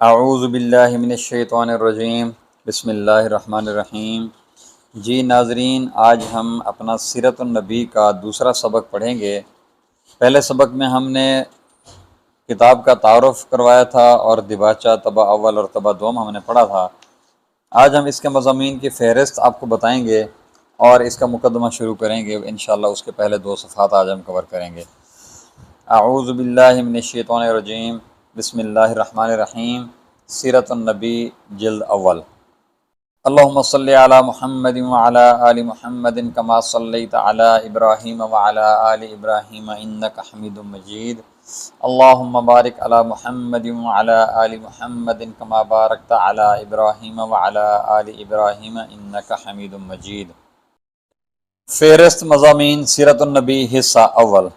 اعوذ باللہ من الشیطان الرجیم، بسم اللہ الرحمن الرحیم۔ جی ناظرین، آج ہم اپنا سیرت النبی کا دوسرا سبق پڑھیں گے۔ پہلے سبق میں ہم نے کتاب کا تعارف کروایا تھا اور دباچہ طبع اول اور طبع دوم ہم نے پڑھا تھا۔ آج ہم اس کے مضامین کی فہرست آپ کو بتائیں گے اور اس کا مقدمہ شروع کریں گے انشاءاللہ۔ اس کے پہلے دو صفحات آج ہم کور کریں گے۔ اعوذ باللہ من الشیطان الرجیم، بسم اللہ الرحمن الرحیم۔ سیرت النبی جلد اول۔ اللہم صلی علی محمد وعلی آل محمد کما صلیت علی ابراہیم وعلی آل ابراہیم انک حمید مجید۔ اللہم بارک علی محمد وعلی آل محمد کما بارکت علی ابراہیم وعلی آل ابراہیم انک حمید مجید۔ فہرست مضامین سیرت النبی حصہ اول۔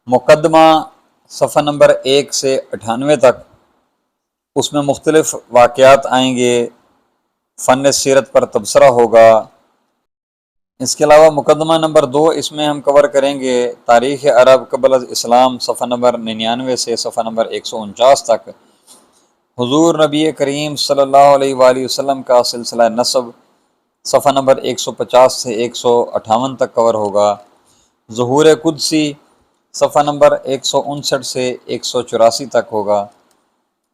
مقدمہ صفحہ نمبر 1 سے 98 تک، اس میں مختلف واقعات آئیں گے، فن سیرت پر تبصرہ ہوگا۔ اس کے علاوہ مقدمہ نمبر 2، اس میں ہم کور کریں گے تاریخ عرب قبل از اسلام صفحہ نمبر 99 سے صفحہ نمبر 149 تک۔ حضور نبی کریم صلی اللہ علیہ وآلہ وسلم کا سلسلہ نسب صفحہ نمبر 150 سے 158 تک کور ہوگا۔ ظہور قدسی صفحہ نمبر 159 سے 184 تک ہوگا۔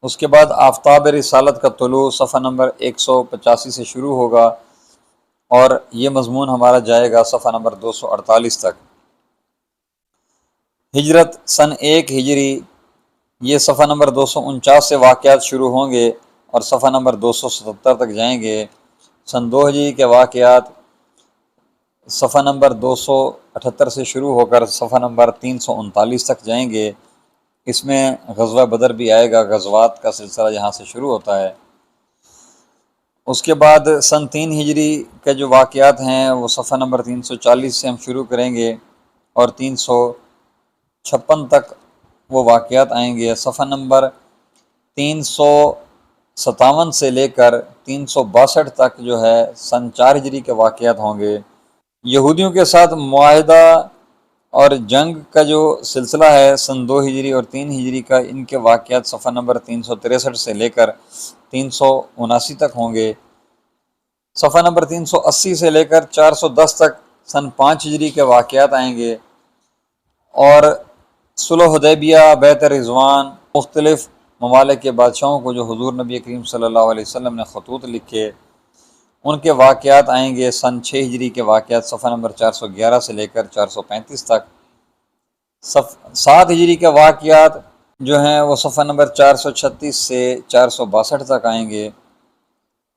اس کے بعد آفتاب رسالت کا طلوع صفحہ نمبر 185 سے شروع ہوگا اور یہ مضمون ہمارا جائے گا صفحہ نمبر 248 تک۔ ہجرت سن 1 ہجری، یہ صفحہ نمبر 249 سے واقعات شروع ہوں گے اور صفحہ نمبر 277 تک جائیں گے۔ سن 2 ہجری کے واقعات صفحہ نمبر 278 سے شروع ہو کر صفحہ نمبر 339 تک جائیں گے۔ اس میں غزوہ بدر بھی آئے گا، غزوات کا سلسلہ یہاں سے شروع ہوتا ہے۔ اس کے بعد سن 3 ہجری کے جو واقعات ہیں وہ صفحہ نمبر 340 سے ہم شروع کریں گے اور 356 تک وہ واقعات آئیں گے۔ صفحہ نمبر 357 سے لے کر 362 تک جو ہے سن 4 ہجری کے واقعات ہوں گے۔ یہودیوں کے ساتھ معاہدہ اور جنگ کا جو سلسلہ ہے سن 2 ہجری اور 3 ہجری کا، ان کے واقعات صفحہ نمبر 363 سے لے کر 379 تک ہوں گے۔ صفحہ نمبر 380 سے لے کر 410 تک سن 5 ہجری کے واقعات آئیں گے اور صلح حدیبیہ، بیعت رضوان، مختلف ممالک کے بادشاہوں کو جو حضور نبی کریم صلی اللہ علیہ وسلم نے خطوط لکھے، ان کے واقعات آئیں گے۔ سن 6 ہجری کے واقعات صفحہ نمبر 411 سے لے کر 435 تک۔ 7 ہجری کے واقعات جو ہیں وہ صفحہ نمبر 436 سے 462 تک آئیں گے۔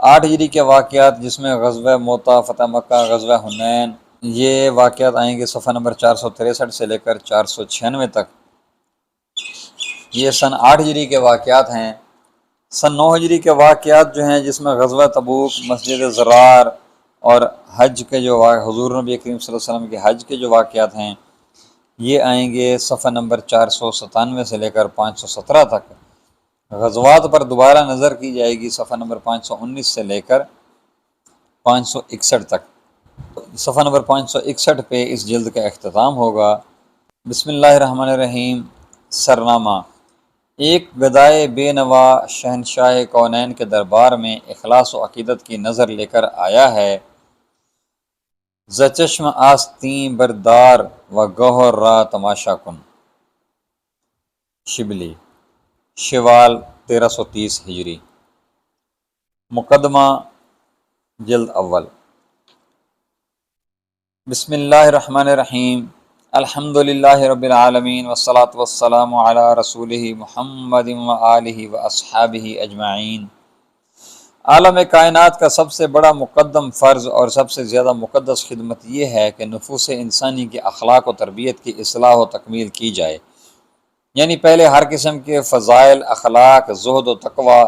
8 ہجری کے واقعات جس میں غزوہ موطا، فتح مکہ، غزوہ حنین، یہ واقعات آئیں گے صفحہ نمبر 463 سے لے کر 496 تک۔ یہ سن 8 ہجری کے واقعات ہیں۔ سن 9 ہجری کے واقعات جو ہیں جس میں غزوہ تبوک، مسجد ضرار اور حج کے جو حضور نبی کریم صلی اللہ علیہ وسلم کے حج کے جو واقعات ہیں یہ آئیں گے صفحہ نمبر 497 سے لے کر 517 تک۔ غزوات پر دوبارہ نظر کی جائے گی صفحہ نمبر 519 سے لے کر 561 تک۔ صفحہ نمبر 561 پہ اس جلد کا اختتام ہوگا۔ بسم اللہ الرحمن الرحیم۔ سرنامہ: ایک گدائے بے نوا شہنشاہ کونین کے دربار میں اخلاص و عقیدت کی نظر لے کر آیا ہے۔ ز چشم آستین بردار و گوہر را تماشا کن۔ شبلی، شوال 1330 ہجری۔ مقدمہ جلد اول۔ بسم اللہ الرحمن الرحیم۔ الحمد للہ رب العالمین والصلاة والسلام علی رسولہ محمد وآلہ واصحابہ اجمعین۔ عالم کائنات کا سب سے بڑا مقدم فرض اور سب سے زیادہ مقدس خدمت یہ ہے کہ نفوس انسانی کی اخلاق و تربیت کی اصلاح و تکمیل کی جائے، یعنی پہلے ہر قسم کے فضائل، اخلاق، زہد و تقوی،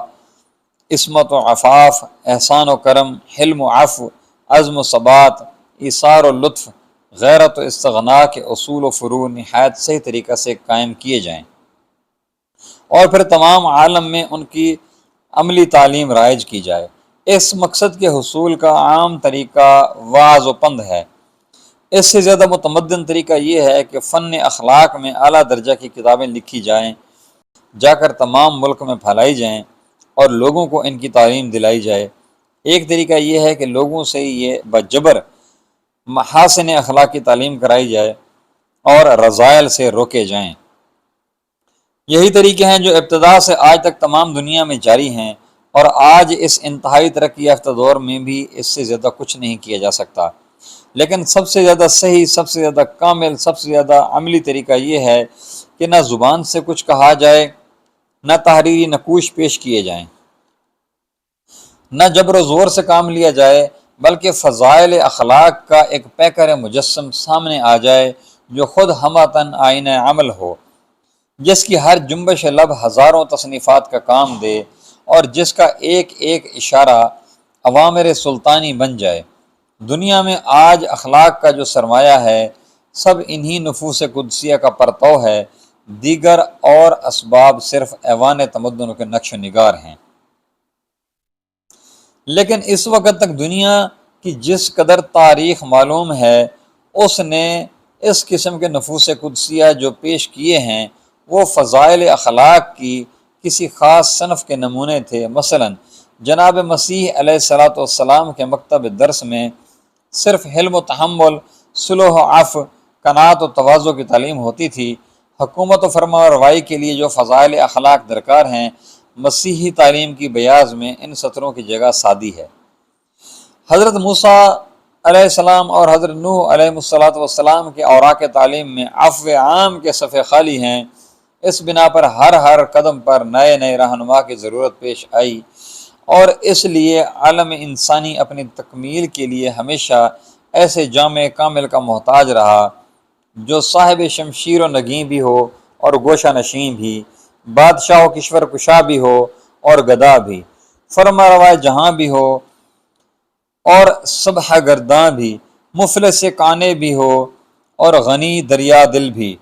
عصمت و عفاف، احسان و کرم، حلم و عفو، عزم و ثبات، ایثار و لطف، غیرت و استغنا کے اصول و فروع نہایت صحیح طریقہ سے قائم کیے جائیں اور پھر تمام عالم میں ان کی عملی تعلیم رائج کی جائے۔ اس مقصد کے حصول کا عام طریقہ واعظ و پند ہے۔ اس سے زیادہ متمدن طریقہ یہ ہے کہ فن اخلاق میں اعلیٰ درجہ کی کتابیں لکھی جائیں جا کر تمام ملک میں پھیلائی جائیں اور لوگوں کو ان کی تعلیم دلائی جائے۔ ایک طریقہ یہ ہے کہ لوگوں سے یہ بجبر محاسن اخلاق کی تعلیم کرائی جائے اور رذائل سے روکے جائیں۔ یہی طریقے ہیں جو ابتدا سے آج تک تمام دنیا میں جاری ہیں، اور آج اس انتہائی ترقی یافتہ دور میں بھی اس سے زیادہ کچھ نہیں کیا جا سکتا۔ لیکن سب سے زیادہ صحیح، سب سے زیادہ کامل، سب سے زیادہ عملی طریقہ یہ ہے کہ نہ زبان سے کچھ کہا جائے، نہ تحریری نقوش پیش کیے جائیں، نہ جبر و زور سے کام لیا جائے، بلکہ فضائل اخلاق کا ایک پیکر مجسم سامنے آ جائے جو خود ہمتاً آئینہ عمل ہو، جس کی ہر جنبش لب ہزاروں تصنیفات کا کام دے اور جس کا ایک ایک اشارہ اوامر سلطانی بن جائے۔ دنیا میں آج اخلاق کا جو سرمایہ ہے سب انہی نفوس قدسیہ کا پرتو ہے، دیگر اور اسباب صرف ایوان تمدن کے نقش و نگار ہیں۔ لیکن اس وقت تک دنیا کی جس قدر تاریخ معلوم ہے، اس نے اس قسم کے نفوس قدسیہ جو پیش کیے ہیں وہ فضائل اخلاق کی کسی خاص صنف کے نمونے تھے۔ مثلا جناب مسیح علیہ الصلاۃ والسلام کے مکتب درس میں صرف حلم و تحمل، صلح و عفو، قناعت و تواضع کی تعلیم ہوتی تھی۔ حکومت و فرما روائی کے لیے جو فضائل اخلاق درکار ہیں، مسیحی تعلیم کی بیاض میں ان سطروں کی جگہ سادی ہے۔ حضرت موسیٰ علیہ السلام اور حضرت نوح علیہ السلام کے اوراق تعلیم میں عفو عام کے صفحے خالی ہیں۔ اس بنا پر ہر قدم پر نئے نئے رہنما کی ضرورت پیش آئی، اور اس لیے عالم انسانی اپنی تکمیل کے لیے ہمیشہ ایسے جامع کامل کا محتاج رہا جو صاحب شمشیر و نگیں بھی ہو اور گوشہ نشین بھی، بادشاہ و کشور کشا بھی ہو اور گدا بھی، فرما روا جہاں بھی ہو اور سبح گرداں بھی، مفلس کانے بھی ہو اور غنی دریا دل بھی۔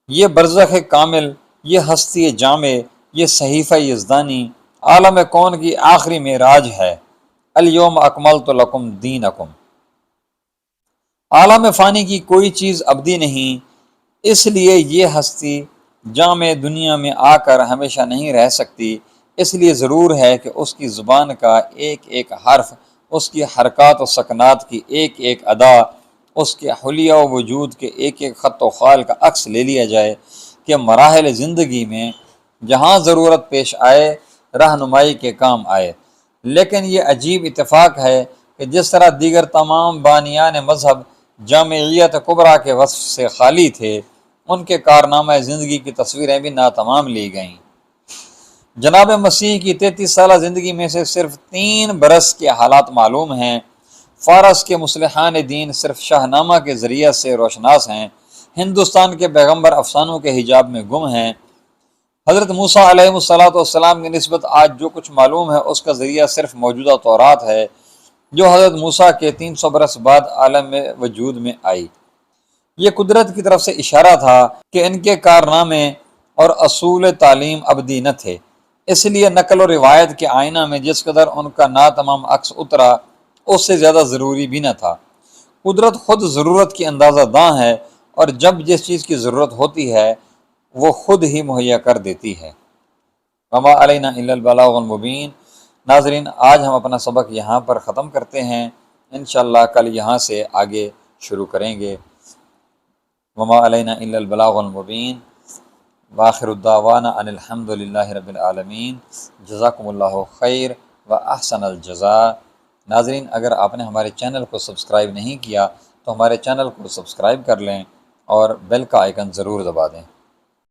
یہ برزخ کامل، یہ ہستی جامع، یہ صحیفہ یزدانی عالم کون کی آخری معراج ہے۔ الیوم اکملت لکم دینکم۔ عالم فانی کی کوئی چیز ابدی نہیں، اس لیے یہ ہستی جامع دنیا میں آ کر ہمیشہ نہیں رہ سکتی۔ اس لیے ضرور ہے کہ اس کی زبان کا ایک ایک حرف، اس کی حرکات و سکنات کی ایک ایک ادا، اس کے حلیہ و وجود کے ایک ایک خط و خال کا عکس لے لیا جائے کہ مراحل زندگی میں جہاں ضرورت پیش آئے رہنمائی کے کام آئے۔ لیکن یہ عجیب اتفاق ہے کہ جس طرح دیگر تمام بانیان مذہب جامعیت کبریٰ کے وصف سے خالی تھے، ان کے کارنامہ زندگی کی تصویریں بھی ناتمام لی گئیں۔ جناب مسیح کی 33 سالہ زندگی میں سے صرف 3 برس کے حالات معلوم ہیں۔ فارس کے مصلحان دین صرف شاہ نامہ کے ذریعہ سے روشناس ہیں، ہندوستان کے پیغمبر افسانوں کے حجاب میں گم ہیں۔ حضرت موسیٰ علیہ السلام کی نسبت آج جو کچھ معلوم ہے اس کا ذریعہ صرف موجودہ تورات ہے جو حضرت موسیٰ کے 300 برس بعد عالم وجود میں آئی۔ یہ قدرت کی طرف سے اشارہ تھا کہ ان کے کارنامے اور اصول تعلیم ابدی نہ تھے، اس لیے نقل و روایت کے آئینہ میں جس قدر ان کا ناتمام عکس اترا اس سے زیادہ ضروری بھی نہ تھا۔ قدرت خود ضرورت کی اندازہ داں ہے، اور جب جس چیز کی ضرورت ہوتی ہے وہ خود ہی مہیا کر دیتی ہے۔ وما علینا الا البلاغ المبین۔ ناظرین، آج ہم اپنا سبق یہاں پر ختم کرتے ہیں، انشاءاللہ کل یہاں سے آگے شروع کریں گے۔ وما علینا الا البلاغ المبین، وآخر الدعوانا ان الحمد للہ رب العالمین۔ جزاکم اللہ خیر و احسن الجزاء۔ ناظرین، اگر آپ نے ہمارے چینل کو سبسکرائب نہیں کیا تو ہمارے چینل کو سبسکرائب کر لیں اور بیل کا آئیکن ضرور دبا دیں۔